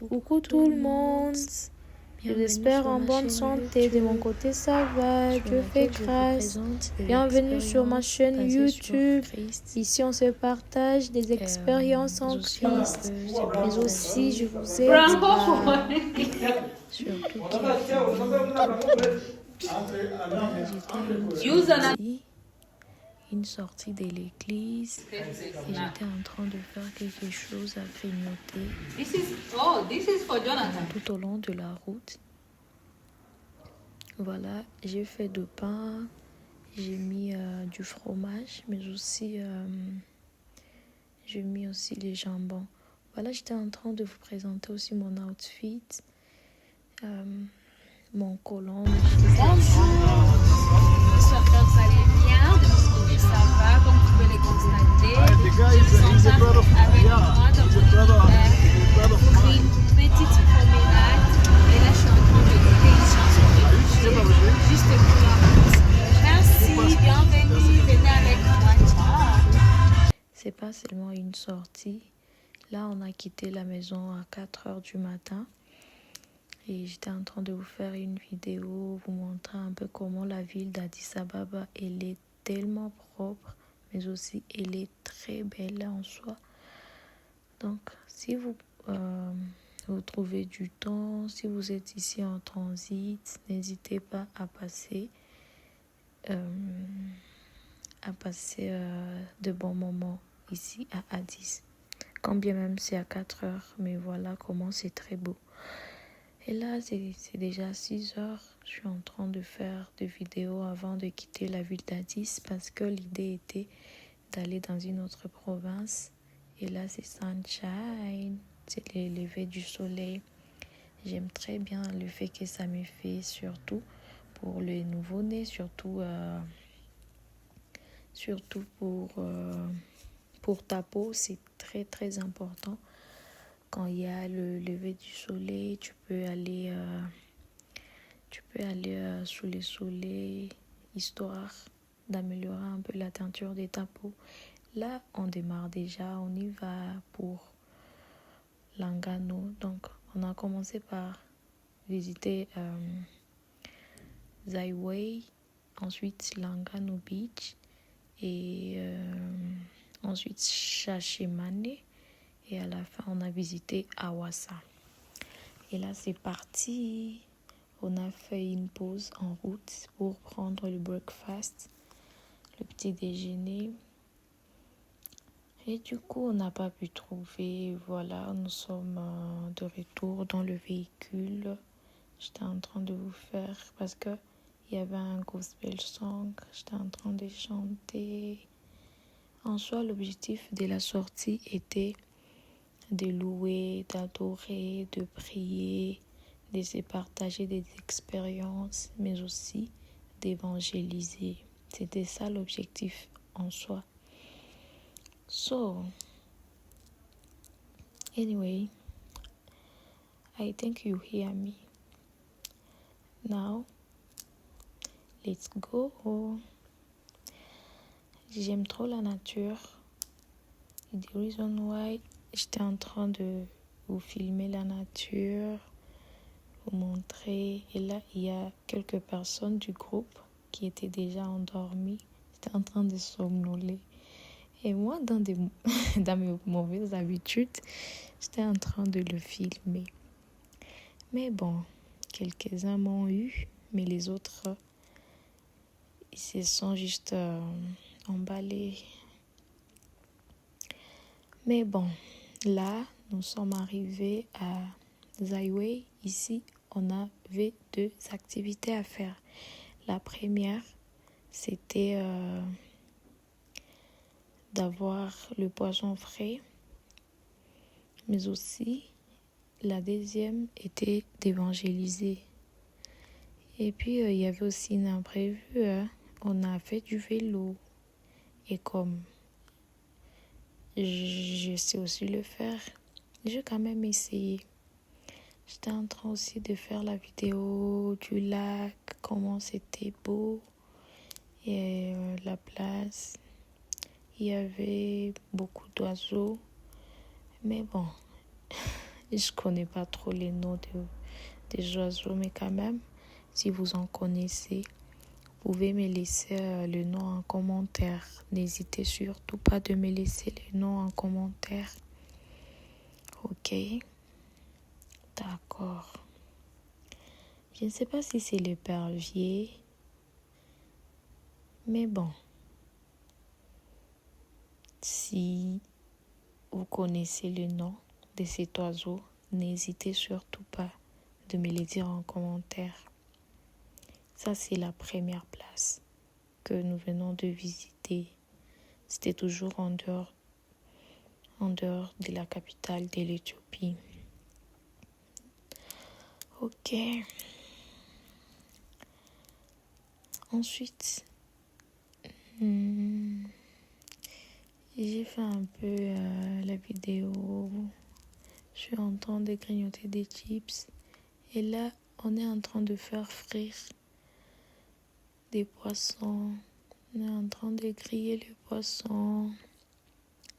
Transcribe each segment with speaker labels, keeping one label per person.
Speaker 1: Coucou tout le monde, j'espère en bonne santé. De mon côté, ça va, Dieu fait grâce. Bienvenue sur ma chaîne YouTube. Ici, on se partage des expériences en Christ, mais aussi je vous aide à surtout une sortie de l'église et j'étais en train de faire quelque chose à grignoter tout au long de la route. Voilà, j'ai fait du pain, j'ai mis du fromage, mais aussi j'ai mis aussi les jambons. Voilà, j'étais en train de vous présenter aussi mon outfit, mon collant.
Speaker 2: J'espère que vous allez bien, de mon côté ça va, comme vous pouvez le constater. Je me sens avec moi, donc j'ai pris une petite promenade et là je suis en train d'écouter une chanson de DJ juste pour la route. Merci, bienvenue, venez avec moi.
Speaker 1: C'est pas seulement une sortie. Là, on a quitté la maison à 4h du matin. Et j'étais en train de vous faire une vidéo, vous montrer un peu comment la ville d'Addis Ababa, elle est tellement propre, mais aussi elle est très belle en soi. Donc, si vous trouvez du temps, si vous êtes ici en transit, n'hésitez pas à passer de bons moments ici à Addis. Quand bien même c'est à 4h, mais voilà comment c'est très beau. Et là, c'est déjà 6h. Je suis en train de faire des vidéos avant de quitter la ville d'Addis parce que l'idée était d'aller dans une autre province. Et là, c'est sunshine. C'est le lever du soleil. J'aime très bien le fait que ça me fait, surtout pour les nouveau-nés, surtout pour ta peau. C'est très, très important. Quand il y a le lever du soleil, tu peux aller sous le soleil, histoire d'améliorer un peu la teinture de ta peau. Là, on démarre déjà, on y va pour Langano. Donc, on a commencé par visiter Zaiwei, ensuite Langano Beach et ensuite Shashimane. Et à la fin, on a visité Awassa. Et là, c'est parti. On a fait une pause en route pour prendre le breakfast, le petit déjeuner. Et du coup, on n'a pas pu trouver. Voilà, nous sommes de retour dans le véhicule. J'étais en train de vous faire parce que il y avait un gospel song. J'étais en train de chanter. En soi, l'objectif de la sortie était de louer, d'adorer, de prier, de se partager des expériences, mais aussi d'évangéliser. C'était ça l'objectif en soi. So, anyway, I think you hear me. Now, let's go. J'aime trop la nature. The reason why j'étais en train de vous filmer la nature, vous montrer. Et là, il y a quelques personnes du groupe qui étaient déjà endormies. J'étais en train de somnoler. Et moi, dans mes mauvaises habitudes, j'étais en train de le filmer. Mais bon, quelques-uns m'ont eu, mais les autres, ils se sont juste emballés. Mais bon, là, nous sommes arrivés à Zaiwei. Ici, on avait 2 activités à faire. La première, c'était d'avoir le poisson frais. Mais aussi, la deuxième était d'évangéliser. Et puis, il y avait aussi une imprévue. On a fait du vélo. Et comme je sais aussi le faire, j'ai quand même essayé. J'étais en train aussi de faire la vidéo du lac, comment c'était beau. Et la place, il y avait beaucoup d'oiseaux. Mais bon, Je connais pas trop les noms des oiseaux, mais quand même, si vous en connaissez, vous pouvez me laisser le nom en commentaire. N'hésitez surtout pas de me laisser le nom en commentaire. Ok, d'accord. Je ne sais pas si c'est l'épervier, mais bon. Si vous connaissez le nom de cet oiseau, n'hésitez surtout pas de me le dire en commentaire. Ça, c'est la première place que nous venons de visiter. C'était toujours en dehors de la capitale de l'Éthiopie. Ok. Ensuite, j'ai fait un peu la vidéo. Je suis en train de grignoter des chips. Et là, on est en train de faire frire des poissons. On est en train de griller les poissons.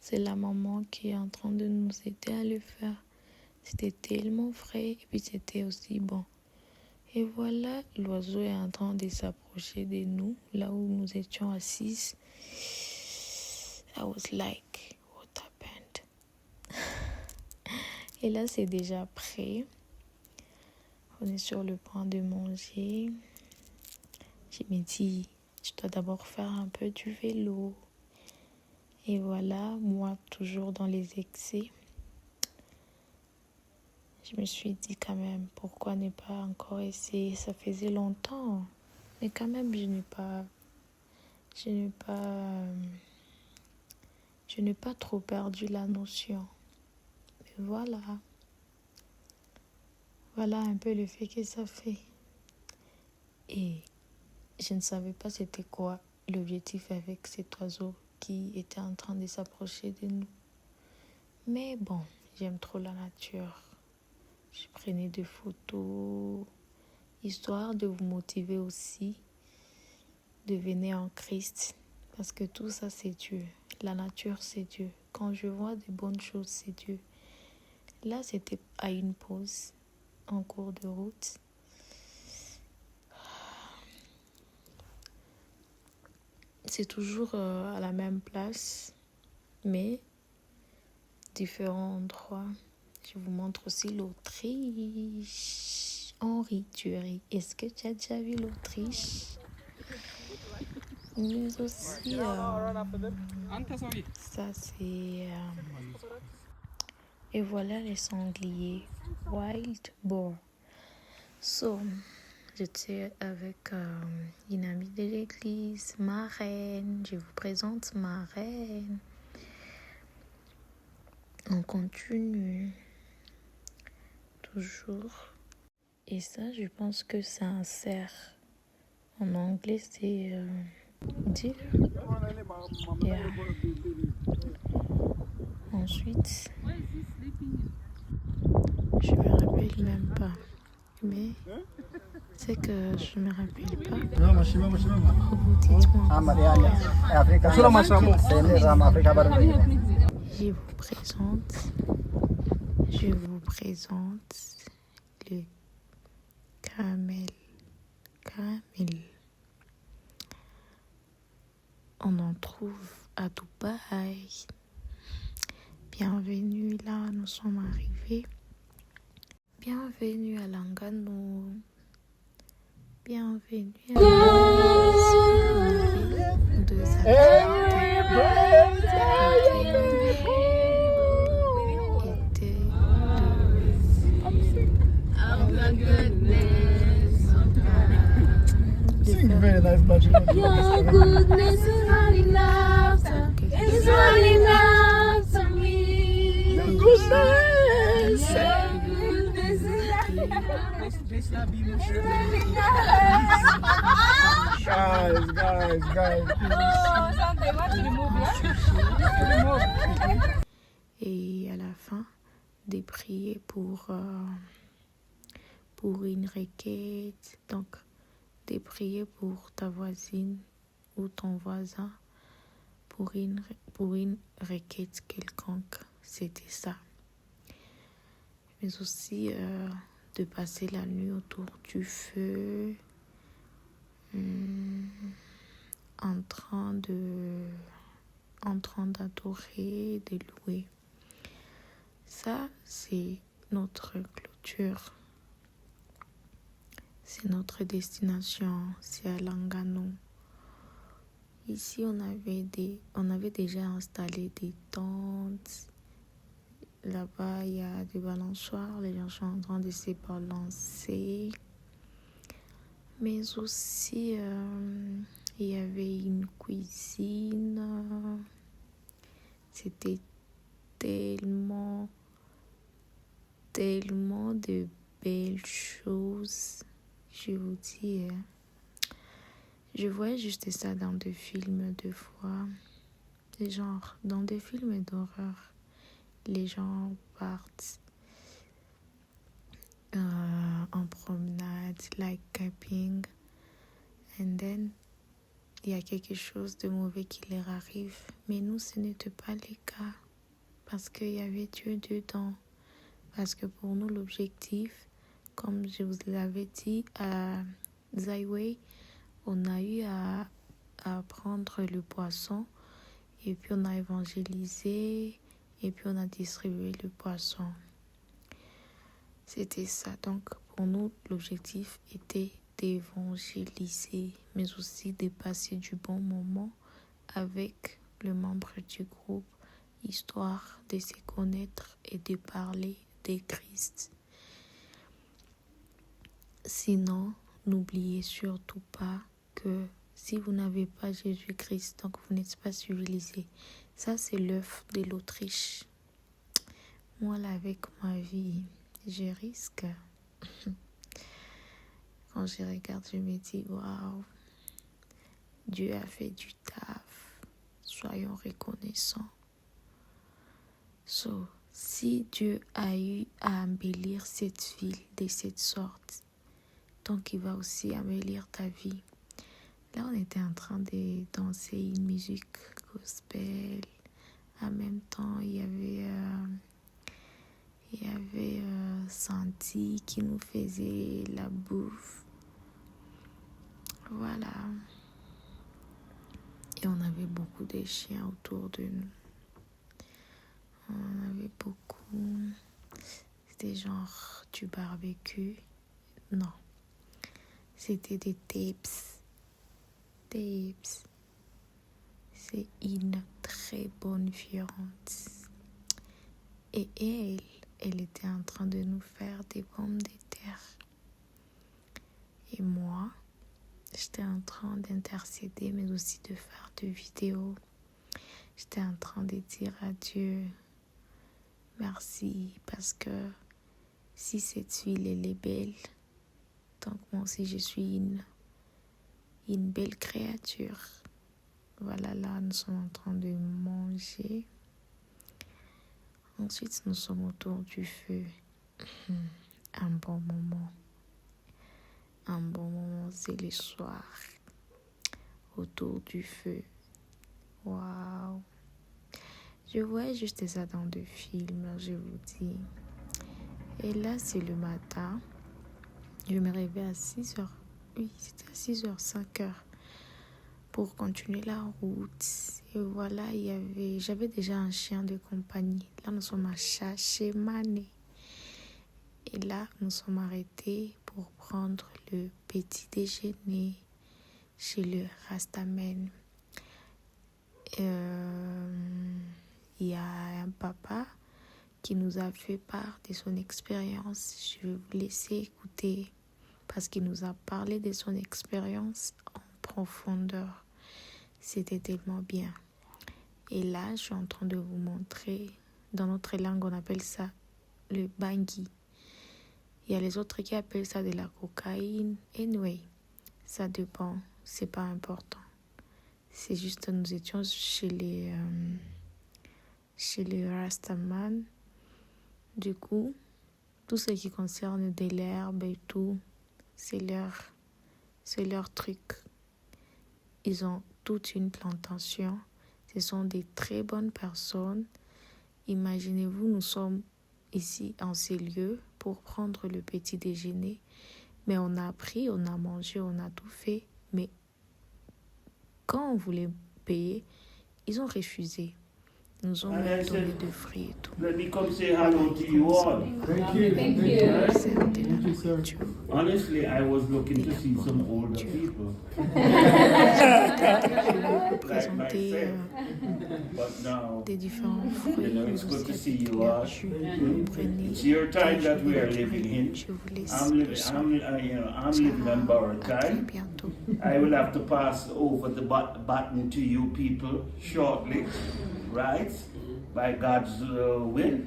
Speaker 1: C'est la maman qui est en train de nous aider à le faire. C'était tellement frais et puis c'était aussi bon. Et voilà, l'oiseau est en train de s'approcher de nous, là où nous étions assises. I was like, what happened? Et là, c'est déjà prêt. On est sur le point de manger. Je me dis, je dois d'abord faire un peu du vélo. Et voilà, moi, toujours dans les excès. Je me suis dit quand même, pourquoi ne pas encore essayer? Ça faisait longtemps. Mais quand même, je n'ai pas trop perdu la notion. Mais voilà. Voilà un peu le fait que ça fait. Et je ne savais pas c'était quoi l'objectif avec cet oiseau qui était en train de s'approcher de nous. Mais bon, j'aime trop la nature. Je prenais des photos, histoire de vous motiver aussi. Devenez en Christ. Parce que tout ça, c'est Dieu. La nature, c'est Dieu. Quand je vois des bonnes choses, c'est Dieu. Là, c'était à une pause en cours de route. C'est toujours à la même place, mais différents endroits. Je vous montre aussi l'Autriche. Henri, tu ris. Est-ce que tu as déjà vu l'Autriche? Mais aussi, ça c'est... et voilà les sangliers. Wild boar. So, j'étais avec une amie de l'église, ma reine. Je vous présente ma reine. On continue. Toujours. Et ça, je pense que c'est un cerf. En anglais, c'est deer. Yeah. Ensuite, je me rappelle même pas. Mais c'est que je me rappelle pas. Vous dites-moi. Je vous présente le camel. On en trouve à Dubaï. Bienvenue là, nous sommes arrivés. Bienvenue à Langano. Bienvenue à
Speaker 3: Very nice bachelor.
Speaker 2: Your goodness is running after, is running after me.
Speaker 3: Your goodness.
Speaker 2: Your goodness is running after
Speaker 3: Guys.
Speaker 1: Et à la fin, de prier pour une requête. Donc, de prier pour ta voisine ou ton voisin pour une requête quelconque. C'était ça. mais aussi de passer la nuit autour du feu, en train d'adorer, de louer. Ça, c'est notre clôture. C'est notre destination, c'est à Langano. Ici, on avait déjà installé des tentes. Là-bas, il y a des balançoires, les gens sont en train de se balancer. Mais aussi, il y avait une cuisine. C'était tellement de belles choses. Je vous dis, je voyais juste ça dans des films deux fois. Genre, dans des films d'horreur, les gens partent en promenade, like camping, and then il y a quelque chose de mauvais qui leur arrive. Mais nous, ce n'était pas le cas, parce qu'il y avait Dieu dedans. Parce que pour nous, l'objectif, comme je vous l'avais dit, à Zaiwei, on a eu à prendre le poisson, et puis on a évangélisé, et puis on a distribué le poisson. C'était ça. Donc, pour nous, l'objectif était d'évangéliser, mais aussi de passer du bon moment avec le membre du groupe, histoire de se connaître et de parler de Christ. Sinon, n'oubliez surtout pas que si vous n'avez pas Jésus-Christ, donc vous n'êtes pas civilisé. Ça, c'est l'œuf de l'Autriche. Moi, là, avec ma vie, je risque. Quand je regarde, je me dis, waouh, Dieu a fait du taf. Soyons reconnaissants. So, si Dieu a eu à embellir cette ville de cette sorte, donc il va aussi embellir ta vie. Là, on était en train de danser une musique gospel. En même temps, il y avait Santi qui nous faisait la bouffe. Voilà. Et on avait beaucoup de chiens autour de nous. On avait beaucoup. C'était genre du barbecue. Non. C'était des tapes. C'est une très bonne viande. Et elle était en train de nous faire des pommes de terre. Et moi, j'étais en train d'intercéder, mais aussi de faire des vidéos. J'étais en train de dire à Dieu, merci, parce que si cette huile, elle est belle, donc moi aussi je suis une belle créature. Voilà, là, nous sommes en train de manger. Ensuite, nous sommes autour du feu. Un bon moment. Un bon moment, c'est le soir. Autour du feu. Waouh. Je vois juste ça dans des films, je vous dis. Et là, c'est le matin. Je me réveille à 6h. Oui, c'était à 6h, 5h. Pour continuer la route. Et voilà, j'avais déjà un chien de compagnie. Là, nous sommes à Shashemane. Et là, nous sommes arrêtés pour prendre le petit déjeuner chez le Rastaman. Il y a un papa qui nous a fait part de son expérience. Je vais vous laisser écouter parce qu'il nous a parlé de son expérience en profondeur. C'était tellement bien. Et là, je suis en train de vous montrer, dans notre langue, on appelle ça le bangui. Il y a les autres qui appellent ça de la cocaïne. Anyway, ça dépend, c'est pas important. C'est juste que nous étions chez les Rastaman. Du coup, tout ce qui concerne de l'herbe et tout, c'est leur truc. Ils ont toute une plantation. Ce sont des très bonnes personnes. Imaginez-vous, nous sommes ici en ces lieux pour prendre le petit déjeuner. Mais on a pris, on a mangé, on a tout fait. Mais quand on voulait payer, ils ont refusé. Ils nous ont même donné de fruits et tout.
Speaker 4: Let me come say hello to you all.
Speaker 3: Thank you.
Speaker 2: Thank
Speaker 3: Thank
Speaker 2: you.
Speaker 3: you.
Speaker 1: C'est un de la
Speaker 3: Thank you, sir.
Speaker 1: nourriture.
Speaker 4: Honestly, I was looking to see some older people.
Speaker 1: Vous
Speaker 4: Like
Speaker 1: présenter
Speaker 4: myself. But now,
Speaker 1: des différents fruits.
Speaker 4: You know, it's
Speaker 1: Vous
Speaker 4: good to
Speaker 1: aussi
Speaker 4: see you
Speaker 1: avec
Speaker 4: all.
Speaker 1: jus. Prenez
Speaker 4: it's your time
Speaker 1: des
Speaker 4: that
Speaker 1: jus
Speaker 4: we are
Speaker 1: de
Speaker 4: living
Speaker 1: fruits.
Speaker 4: in.
Speaker 1: Je vous laisse
Speaker 4: I'm living,
Speaker 1: leçon.
Speaker 4: I'm living on borrowed
Speaker 1: À très
Speaker 4: time.
Speaker 1: bientôt.
Speaker 4: I will have to pass over the button to you people shortly, right? By God's will.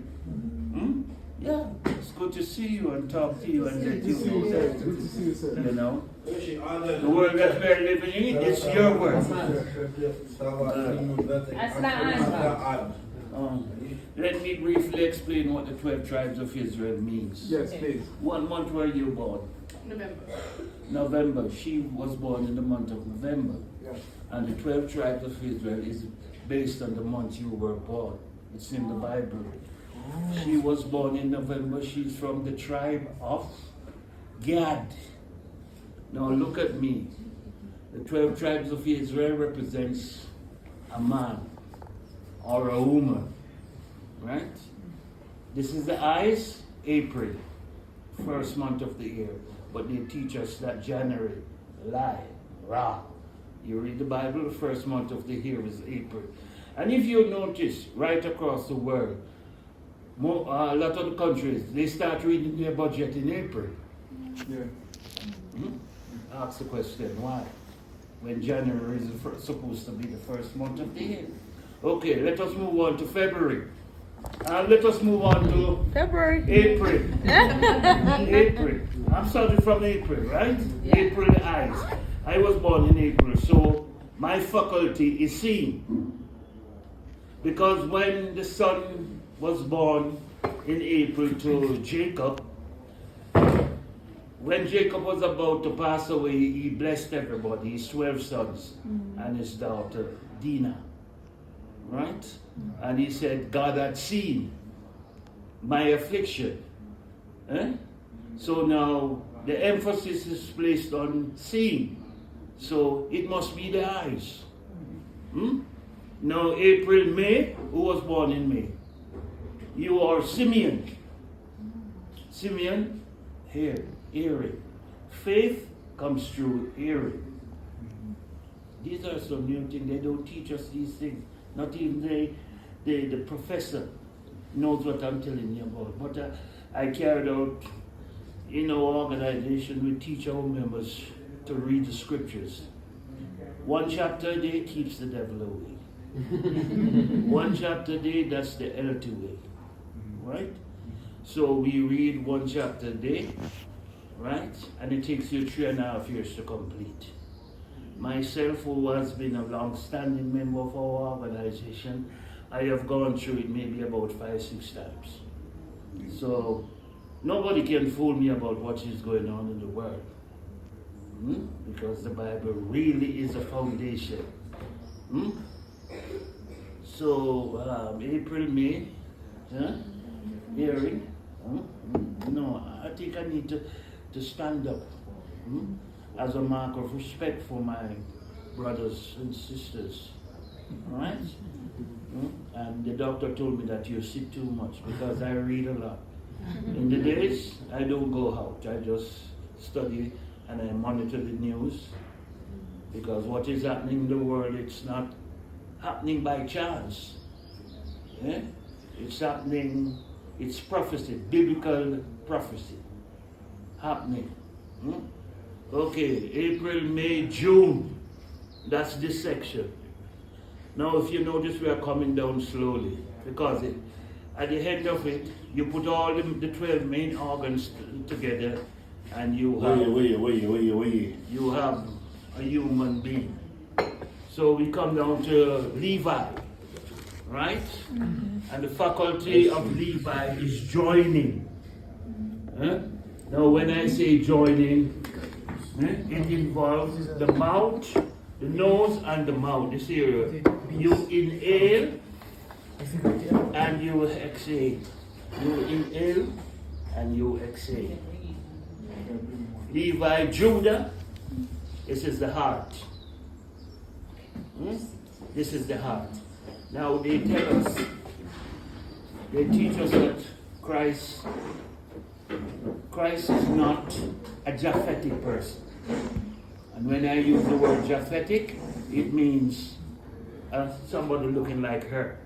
Speaker 4: Hmm? Yeah, it's good to see you and talk to you and let you know that,
Speaker 3: Good to see you, sir.
Speaker 4: you know, the world that we're living in, it's your world. Let me briefly explain what the 12 tribes of Israel means.
Speaker 3: Yes, please.
Speaker 4: What month were you born? November. She was born in the month of November.
Speaker 3: Yeah.
Speaker 4: And the 12 tribes of Israel is based on the month you were born. It's in the Bible. She was born in November. She's from the tribe of Gad. Now look at me. The 12 tribes of Israel represents a man or a woman, right? This is the eyes, April, first month of the year. But they teach us that January, lie, Ra. You read the Bible, the first month of the year is April. And if you notice, right across the world, a lot of the countries, they start reading their budget in April.
Speaker 3: Yeah.
Speaker 4: Ask the question, why? When January is supposed to be the first month of the year. Okay, let us move on to February. Let us move on to
Speaker 2: February.
Speaker 4: April. April. I'm starting from April, right?
Speaker 2: Yeah.
Speaker 4: April, the eyes. I was born in April, so my faculty is seeing. Because when the son was born in April to Jacob, when Jacob was about to pass away, he blessed everybody, his 12 sons and his daughter Dinah. Right? And he said, God had seen my affliction. So now the emphasis is placed on seeing. So it must be the eyes. Now April, May, who was born in May? You are Simeon. Simeon, hearing. Faith comes through hearing. These are some new things. They don't teach us these things. Not even the professor knows what I'm telling you about. But I carried out in our organization, we teach our members to read the scriptures. One chapter a day keeps the devil away. One chapter a day, that's the healthy way. Right? So we read one chapter a day, right? And it takes you 3.5 years to complete. Myself, who has been a long-standing member of our organization, I have gone through it maybe about 5-6 times. So nobody can fool me about what is going on in the world. Because the Bible really is a foundation. So April, May, hearing. No, I think I need to stand up as a mark of respect for my brothers and sisters. Alright? And the doctor told me that you sit too much because I read a lot. In the days, I don't go out. I just study and I monitor the news. Because what is happening in the world, it's not happening by chance. It's happening, it's prophecy, biblical prophecy happening. Okay, April, May, June. That's this section. Now, if you notice, we are coming down slowly because at the end of it, you put all the 12 main organs together, and you have you have a human being. So we come down to Levi, right? And the faculty of Levi is joining. Now, when I say joining, it involves the mouth, the nose, and the mouth. This area. You inhale and you exhale. You inhale and you exhale. Levi, Judah, this is the heart. This is the heart. Now they tell us, they teach us that Christ is not a Japhetic person. And when I use the word Japhetic, it means somebody looking like her.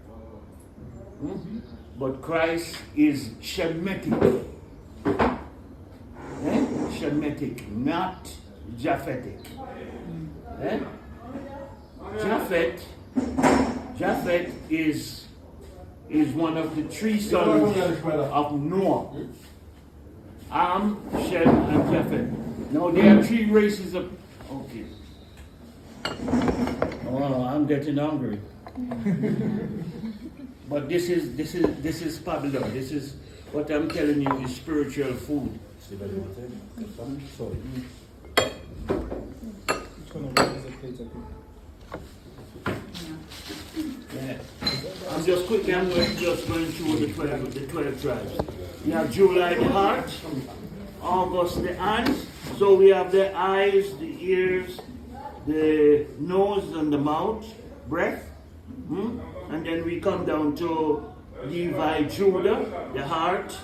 Speaker 4: But Christ is Shemitic. Shemitic, not Japhetic. Japhet is one of the three sons of Noah. Ham, Shem, and Japhet. Now there are three races of. Okay. Oh, I'm getting hungry. But this is Babylon. This is what I'm telling you is spiritual food. Yeah. I'm just going through the 12 tribes. We have July the heart, August the hands. So we have the eyes, the ears, the nose and the mouth, breath. And then we come down to Levi, Judah, the heart,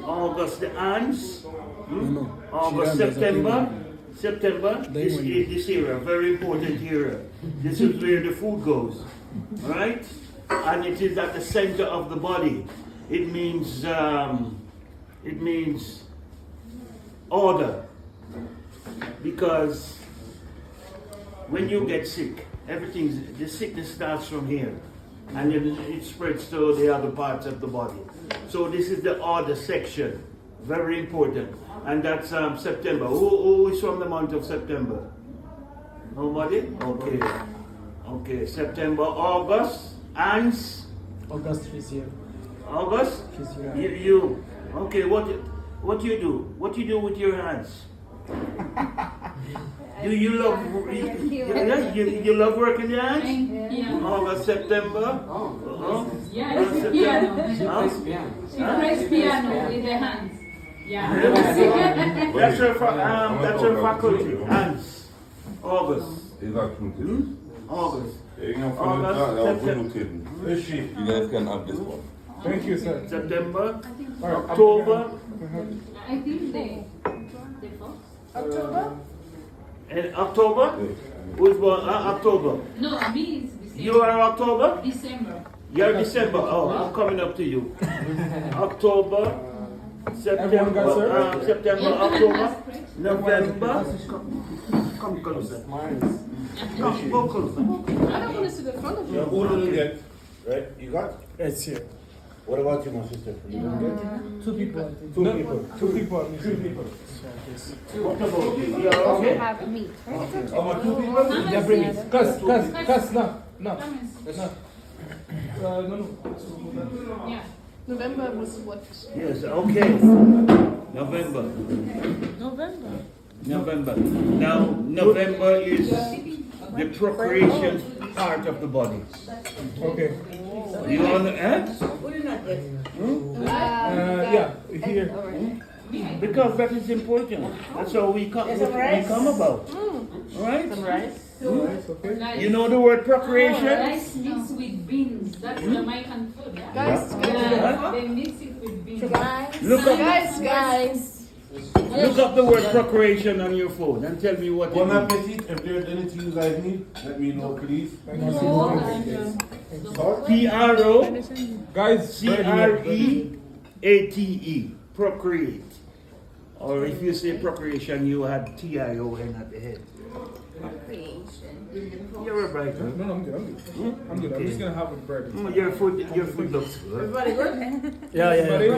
Speaker 4: August the hands, August, September, this era, very important era. This is where the food goes, right? And it is at the center of the body. It means order, because when you get sick, the sickness starts from here, and then it spreads to the other parts of the body. So this is the order section, very important. And that's September. Who is from the month of September? Nobody? Okay. September, August, hands.
Speaker 3: August is here.
Speaker 4: August? You. Okay, what you do? What you do with your hands? Do you love you love working your hands?
Speaker 2: Yeah.
Speaker 4: August, September.
Speaker 2: Yeah, it's piano. She plays piano with the hands. Yeah.
Speaker 4: That's her faculty. Hands. August. August. September.
Speaker 5: You guys can have this one.
Speaker 3: Thank you, sir.
Speaker 4: September. October.
Speaker 2: I think the fourth.
Speaker 6: October?
Speaker 4: And October? Who's born? October.
Speaker 2: No, me is December.
Speaker 4: You are October?
Speaker 2: December.
Speaker 4: You're December. Oh, I'm coming up to you. October, September, October, November. Come closer. Go closer.
Speaker 6: I don't want to sit in front of you.
Speaker 7: Who didn't get? Right? You got?
Speaker 3: It's here.
Speaker 7: What about you, my sister? You didn't get?
Speaker 3: Two people.
Speaker 7: Two people.
Speaker 3: Two people.
Speaker 4: What about you? You're okay?
Speaker 6: Have meat.
Speaker 7: How much? Two people?
Speaker 3: Yeah, bring it. Cuz, no. No.
Speaker 2: Yeah.
Speaker 6: November was what?
Speaker 4: Yes, okay. November. Now, November is the procreation part of the body.
Speaker 3: Okay.
Speaker 4: You understand?
Speaker 3: Yeah, here.
Speaker 4: Because that is important. That's how we come about. Alright?
Speaker 3: Okay.
Speaker 4: You know the word procreation?
Speaker 2: Rice mixed with beans. That's Jamaican food. Yeah?
Speaker 6: Guys,
Speaker 2: Yeah, they mix it with beans.
Speaker 4: Look up the word procreation on your phone and tell me what it
Speaker 7: Bon
Speaker 4: means.
Speaker 7: appetit. If there's anything you guys need, let me know, please.
Speaker 3: Guys,
Speaker 4: P-R-O-C-R-E-A-T-E. Procreate. Or if you say procreation, you had T-I-O-N at the head. You're a bright one.
Speaker 3: No, I'm good. I'm just gonna have a bread.
Speaker 4: Your food looks good.
Speaker 3: Yeah.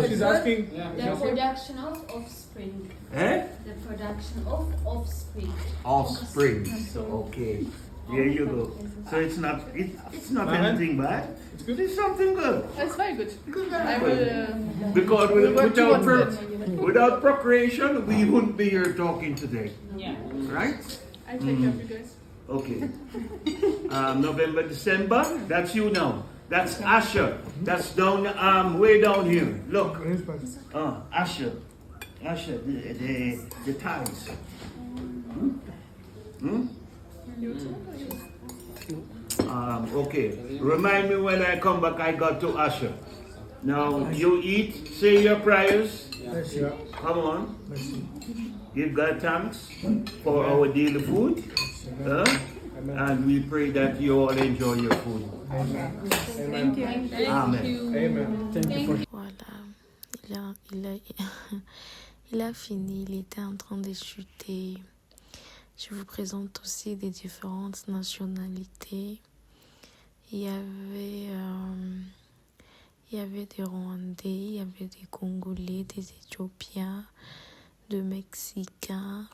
Speaker 3: She's asking.
Speaker 8: The production of offspring.
Speaker 4: Eh?
Speaker 8: The production of offspring.
Speaker 4: Offspring. So okay. There you go. So it's not anything bad.
Speaker 3: It's good.
Speaker 4: It's something good.
Speaker 6: That's very good. I will.
Speaker 4: Because
Speaker 6: work towards
Speaker 4: without procreation, we wouldn't be here talking today.
Speaker 2: Yeah.
Speaker 4: Right?
Speaker 6: I take care of you guys.
Speaker 4: Okay. November, December, that's you now. That's Asher. That's down, way down here. Look. Asher. Asher, the ties. Okay. Remind me when I come back, I got to Asher. Now, you eat, say your prayers.
Speaker 3: Yeah.
Speaker 4: Come on. Give God thanks for our daily food. And we pray that you all enjoy your food.
Speaker 3: Amen.
Speaker 4: Amen.
Speaker 3: Amen. Thank you for
Speaker 1: Voilà, il a fini, il était en train de chuter. Je vous présente aussi des différentes nationalités. Il y avait des Rwandais, il y avait des Congolais, des Éthiopiens, des Mexicains.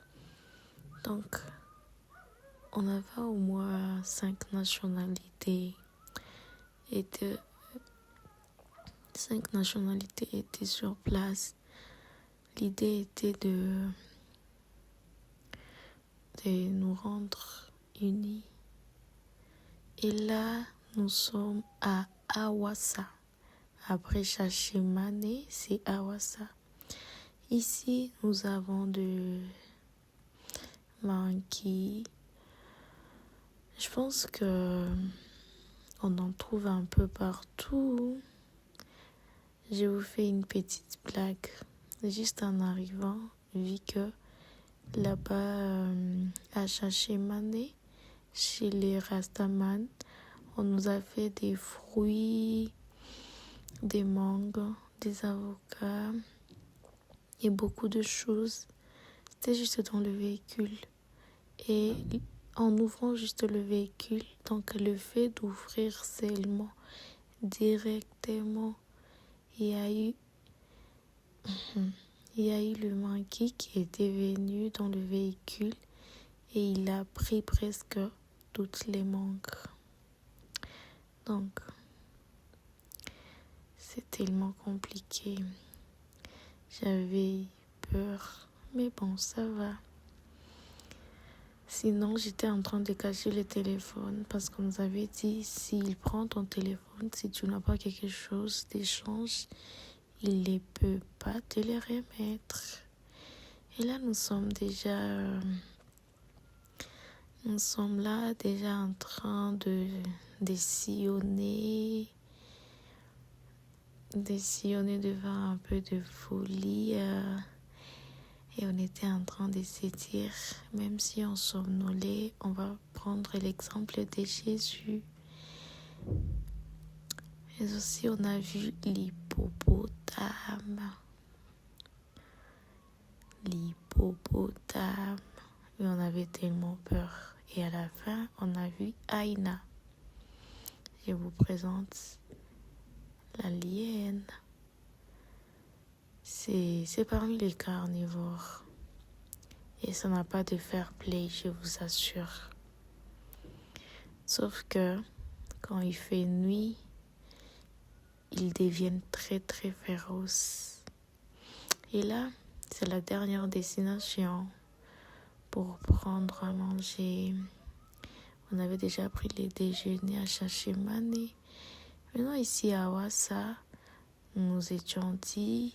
Speaker 1: Donc, on avait au moins 5 nationalités. Et 5 nationalités étaient sur place. L'idée était de nous rendre unis. Et là, nous sommes à Awassa. Après Shashimane, c'est Awassa. Ici, nous avons de manquis. Je pense que on en trouve un peu partout. Je vous fais une petite blague. Juste en arrivant, vu que là-bas, à Shashimane, chez les Rastaman, on nous a fait des fruits, des mangues, des avocats et beaucoup de choses. C'était juste dans le véhicule. Et en ouvrant juste le véhicule, donc le fait d'ouvrir seulement directement, il y a eu le manquis qui était venu dans le véhicule et il a pris presque toutes les mangues. Donc, c'est tellement compliqué. J'avais peur, mais bon, ça va. Sinon, j'étais en train de cacher le téléphone parce qu'on nous avait dit, s'il prend ton téléphone, si tu n'as pas quelque chose d'échange, il ne peut pas te le remettre. Et là, nous sommes là déjà en train de sillonner devant un peu de folie. Et on était en train de se dire, même si on somnolait, on va prendre l'exemple de Jésus. Et aussi, on a vu l'hippopotame. Et on avait tellement peur. Et à la fin, on a vu Aïna. Je vous présente la lienne. C'est parmi les carnivores. Et ça n'a pas de fair play, je vous assure. Sauf que quand il fait nuit, ils deviennent très très féroces. Et là, c'est la dernière destination pour prendre à manger. On avait déjà pris le déjeuner à Shashimane. Maintenant ici à Awassa, nous étions dit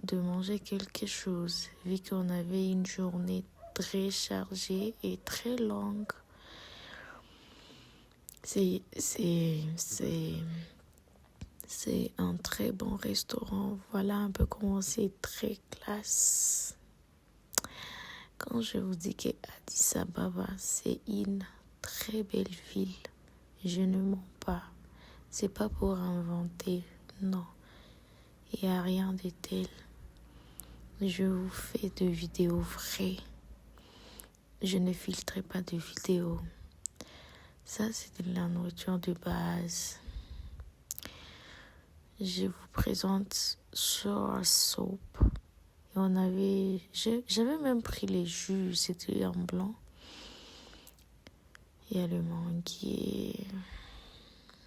Speaker 1: de manger quelque chose, vu qu'on avait une journée très chargée et très longue. C'est un très bon restaurant. Voilà un peu comment c'est très classe. Quand je vous dis que Addis Ababa, c'est une très belle ville, je ne mens pas. C'est pas pour inventer, non. Il n'y a rien de tel. Je vous fais de vidéos vraies. Je ne filtre pas de vidéos. Ça, c'est de la nourriture de base. Je vous présente sour soup. Et j'avais même pris les jus, c'était en blanc. Il y a le manguier,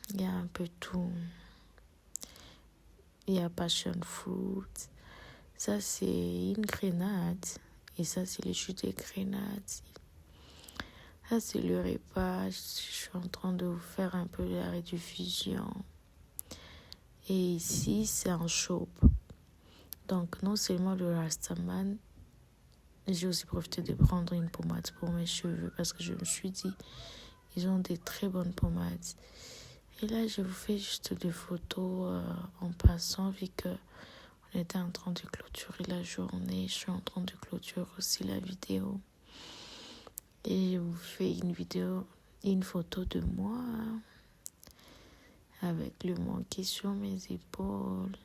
Speaker 1: il y a un peu tout. Il y a passion fruit. Ça, c'est une grenade. Et ça, c'est le jus de grenade. Ça, c'est le repas. Je suis en train de vous faire un peu de la rediffusion. Et ici, c'est un shop. Donc, non seulement le Rastaman, j'ai aussi profité de prendre une pommade pour mes cheveux parce que je me suis dit, ils ont des très bonnes pommades. Et là, je vous fais juste des photos en passant, vu que on était en train de clôturer la journée. Je suis en train de clôturer aussi la vidéo. Et je vous fais une photo de moi avec le manqué sur mes épaules.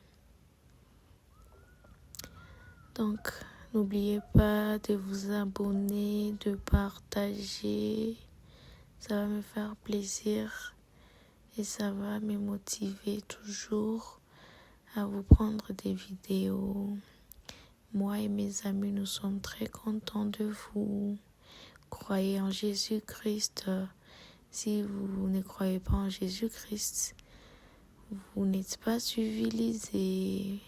Speaker 1: Donc, n'oubliez pas de vous abonner, de partager. Ça va me faire plaisir et ça va me motiver toujours à vous prendre des vidéos. Moi et mes amis, nous sommes très contents de vous. Croyez en Jésus-Christ. Si vous ne croyez pas en Jésus-Christ, vous n'êtes pas civilisés.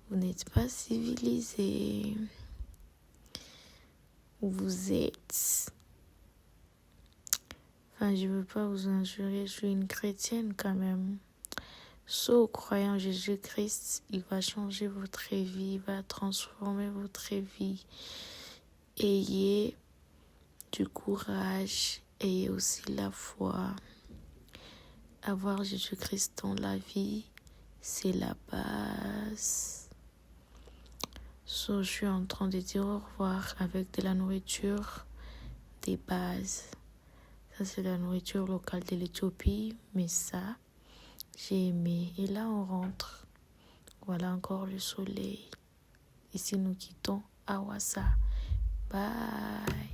Speaker 1: Vous n'êtes pas civilisés. Vous êtes. Enfin, je ne veux pas vous injurer, je suis une chrétienne quand même. Croyant en Jésus-Christ, il va changer votre vie, il va transformer votre vie. Ayez du courage, ayez aussi la foi. Avoir Jésus-Christ dans la vie, c'est la base. Je suis en train de dire au revoir avec de la nourriture des bases. Ça, c'est la nourriture locale de l'Éthiopie, mais ça, j'ai aimé. Et là, on rentre. Voilà encore le soleil. Ici, nous quittons Hawassa. Bye.